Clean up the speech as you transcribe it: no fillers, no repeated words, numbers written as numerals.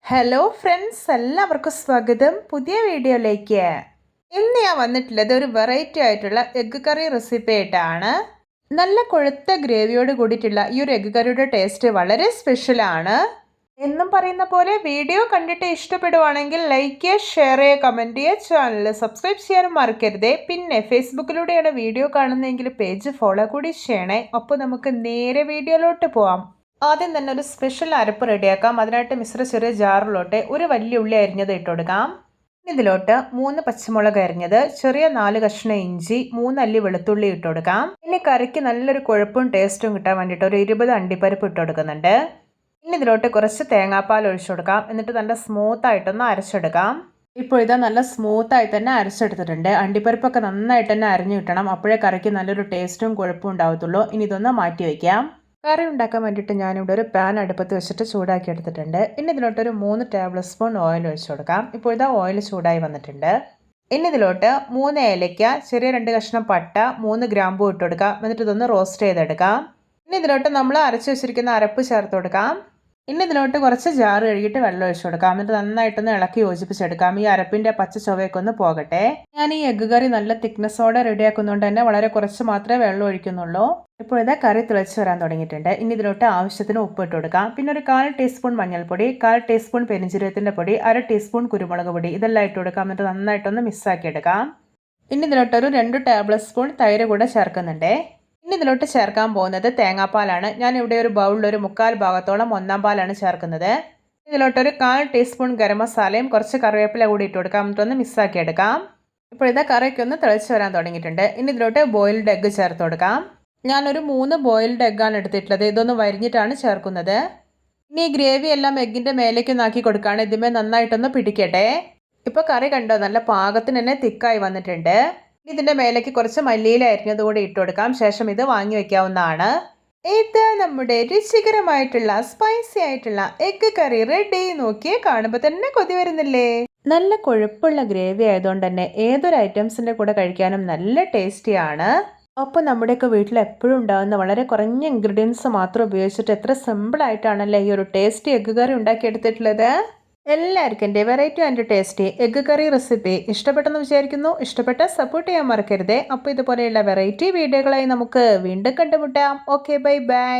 Hello friends, എല്ലാവർക്കും സ്വാഗതം പുതിയ വീഡിയോയിലേക്ക്. ഇന്ന് ഞാൻ വന്നിട്ടുള്ളത് ഒരു വെറൈറ്റി ആയിട്ടുള്ള എഗ്ഗ് കറി റെസിപ്പി ആയിട്ടാണ്. നല്ല കൊഴുത്ത ഗ്രേവിയോട് കൂടിയിട്ടുള്ള ഈ ഒരു എഗ്ഗ് കറിയുടെ ടേസ്റ്റ് വളരെ സ്പെഷ്യലാണ്. എന്നും പറയുന്ന പോലെ വീഡിയോ കണ്ടിട്ട് ഇഷ്ടപ്പെടുവാണെങ്കിൽ ലൈക്ക് ചെയ്യുക, ഷെയർ ചെയ്യുക, കമൻറ്റ് ചെയ്യുക, ചാനൽ സബ്സ്ക്രൈബ് ചെയ്യാനും മറക്കരുതേ. പിന്നെ ഫേസ്ബുക്കിലൂടെയാണ് വീഡിയോ കാണുന്നതെങ്കിൽ പേജ് ഫോളോ കൂടി ചെയ്യണേ. അപ്പോൾ നമുക്ക് നേരെ വീഡിയോയിലോട്ട് പോവാം. ആദ്യം തന്നെ ഒരു സ്പെഷ്യൽ അരപ്പ് റെഡിയാക്കാം. അതിനായിട്ട് മിശ്ര ചെറിയ ജാറിലോട്ട് ഒരു വലിയ ഉള്ളി അരിഞ്ഞത് ഇട്ട് കൊടുക്കാം. ഇതിലോട്ട് 3 പച്ചമുളക് അരിഞ്ഞത്, ചെറിയ 4 കഷ്ണം ഇഞ്ചി, 3 അല്ലി വെളുത്തുള്ളി ഇട്ട് കൊടുക്കാം. ഇനി കറിക്ക് നല്ലൊരു കൊഴുപ്പും ടേസ്റ്റും കിട്ടാൻ വേണ്ടിയിട്ട് ഒരു 20 അണ്ടിപ്പരിപ്പ് ഇട്ട് കൊടുക്കുന്നുണ്ട്. ഇനി ഇതിലോട്ട് കുറച്ച് തേങ്ങാപ്പാൽ ഒഴിച്ചു കൊടുക്കാം. എന്നിട്ട് നല്ല സ്മൂത്ത് ആയിട്ടൊന്ന് അരച്ചെടുക്കാം. ഇപ്പോൾ ഇതാ നല്ല സ്മൂത്തായി തന്നെ അരച്ചെടുത്തിട്ടുണ്ട്. അണ്ടിപ്പരിപ്പൊക്കെ നന്നായിട്ട് തന്നെ അരിഞ്ഞു കിട്ടണം, അപ്പോഴേ കറിക്ക് നല്ലൊരു ടേസ്റ്റും കൊഴുപ്പും ഉണ്ടാവത്തുള്ളൂ. ഇനി ഇതൊന്ന് മാറ്റി വയ്ക്കാം. കറി ഉണ്ടാക്കാൻ വേണ്ടിയിട്ട് ഞാനിവിടെ ഒരു പാൻ അടുപ്പത്ത് വെച്ചിട്ട് ചൂടാക്കി എടുത്തിട്ടുണ്ട്. ഇനി ഇതിലോട്ടൊരു 3 ടേബിൾ സ്പൂൺ ഓയിൽ ഒഴിച്ചു കൊടുക്കാം. ഇപ്പോൾ ഇതാ ഓയിൽ ചൂടായി വന്നിട്ടുണ്ട്. ഇനി ഇതിലോട്ട് 3 ഏലയ്ക്ക, ചെറിയ 2 കഷ്ണം പട്ട, 3 ഗ്രാമ്പൂ ഇട്ട് കൊടുക്കാം. എന്നിട്ട് ഇതൊന്ന് റോസ്റ്റ് ചെയ്തെടുക്കാം. ഇനി ഇതിലോട്ട് നമ്മൾ അരച്ചു വെച്ചിരിക്കുന്ന അരപ്പ് ചേർത്ത് കൊടുക്കാം. ഇനി ഇതിലോട്ട് കുറച്ച് ജാറ് കഴുകിയിട്ട് വെള്ളം ഒഴിച്ചു കൊടുക്കാം. എന്നിട്ട് നന്നായിട്ടൊന്ന് ഇളക്കി യോജിപ്പിച്ചെടുക്കാം. ഈ അരപ്പിൻ്റെ പച്ച ചുവയൊക്കെ ഒന്ന് പോകട്ടെ. ഞാൻ ഈ എഗ്ഗ് കറി നല്ല തിക്നെസ്സോടെ റെഡിയാക്കുന്നതുകൊണ്ട് തന്നെ വളരെ കുറച്ച് മാത്രമേ വെള്ളം ഒഴിക്കുന്നുള്ളൂ. ഇപ്പോൾ ഇതാ കറി തിളച്ച് വരാൻ തുടങ്ങിയിട്ടുണ്ട്. ഇനി ഇതിലോട്ട് ആവശ്യത്തിന് ഉപ്പ് ഇട്ട് കൊടുക്കാം. പിന്നെ ഒരു 1/4 ടീസ്പൂൺ മഞ്ഞൾപ്പൊടി, 1/4 ടീസ്പൂൺ പെരിഞ്ജീരകത്തിൻ്റെ പൊടി, 1/2 ടീസ്പൂൺ കുരുമുളക് പൊടി ഇതെല്ലാം ഇട്ട് കൊടുക്കാം. എന്നിട്ട് നന്നായിട്ടൊന്ന് മിക്സാക്കി എടുക്കാം. ഇനി ഇതിലോട്ടൊരു 2 ടേബിൾ സ്പൂൺ തൈര് കൂടെ ചേർക്കുന്നുണ്ട്. ഇനി ഇതിലോട്ട് ചേർക്കാൻ പോകുന്നത് തേങ്ങാപ്പാലാണ്. ഞാൻ ഇവിടെ ഒരു ബൗളിൽ ഒരു 1/4 ഭാഗത്തോളം 1/4 പാലാണ് ചേർക്കുന്നത്. ഇതിലോട്ടൊരു 1/4 ടീസ്പൂൺ ഗരം മസാലയും കുറച്ച് കറിവേപ്പില കൂടി ഇട്ട് കൊടുക്കാം. എന്നിട്ടൊന്ന് മിക്സാക്കി എടുക്കാം. ഇപ്പോൾ ഇതാ കറിയൊക്കെ ഒന്ന് തിളച്ച് വരാൻ തുടങ്ങിയിട്ടുണ്ട്. ഇനി ഇതിലോട്ട് ബോയിൽഡ് എഗ്ഗ് ചേർത്ത് കൊടുക്കാം. ഞാനൊരു 3 ബോയിൽഡ് എഗ്ഗാണ് എടുത്തിട്ടുള്ളത്. ഇതൊന്ന് വരിഞ്ഞിട്ടാണ് ചേർക്കുന്നത്. ഇനി ഈ ഗ്രേവി എല്ലാം എഗ്ഗിൻ്റെ മേലേക്ക് നാക്കി കൊടുക്കുകയാണ്. ഇതിന്മേൽ നന്നായിട്ടൊന്ന് പിടിക്കട്ടെ. ഇപ്പോൾ കറി കണ്ടോ, നല്ല പാകത്തിന് തന്നെ തിക്കായി വന്നിട്ടുണ്ട്. ഇതിൻ്റെ മേലേക്ക് കുറച്ച് മല്ലിയില അരിഞ്ഞത് കൂടി ഇട്ട് കൊടുക്കാം. ശേഷം ഇത് വാങ്ങി വെക്കാവുന്നതാണ്. ഇത് നമ്മുടെ രുചികരമായിട്ടുള്ള സ്പൈസി ആയിട്ടുള്ള എഗ്ഗ് കറി റെഡി. നോക്കിയേ, കാണുമ്പോൾ തന്നെ കൊതി വരുന്നില്ലേ? നല്ല കൊഴുപ്പുള്ള ഗ്രേവി ആയതുകൊണ്ട് തന്നെ ഏതൊരു ഐറ്റംസിൻ്റെ കൂടെ കഴിക്കാനും നല്ല ടേസ്റ്റിയാണ്. അപ്പോൾ നമ്മുടെയൊക്കെ വീട്ടിൽ എപ്പോഴും ഉണ്ടാകുന്ന വളരെ കുറഞ്ഞ ഇൻഗ്രീഡിയൻസ് മാത്രം ഉപയോഗിച്ചിട്ട് എത്ര സിമ്പിളായിട്ടാണല്ലേ ഈ ഒരു ടേസ്റ്റി എഗ്ഗ് കറി ഉണ്ടാക്കിയെടുത്തിട്ടുള്ളത്. എല്ലാവർക്കും എൻ്റെ variety and tasty egg curry recipe ഇഷ്ടപ്പെട്ടെന്ന് വിചാരിക്കുന്നു. ഇഷ്ടപ്പെട്ടാൽ സപ്പോർട്ട് ചെയ്യാൻ മറക്കരുതേ. അപ്പോൾ ഇതുപോലെയുള്ള വെറൈറ്റി വീഡിയോകളായി നമുക്ക് വീണ്ടും കണ്ടുമുട്ടാം. Okay, bye bye.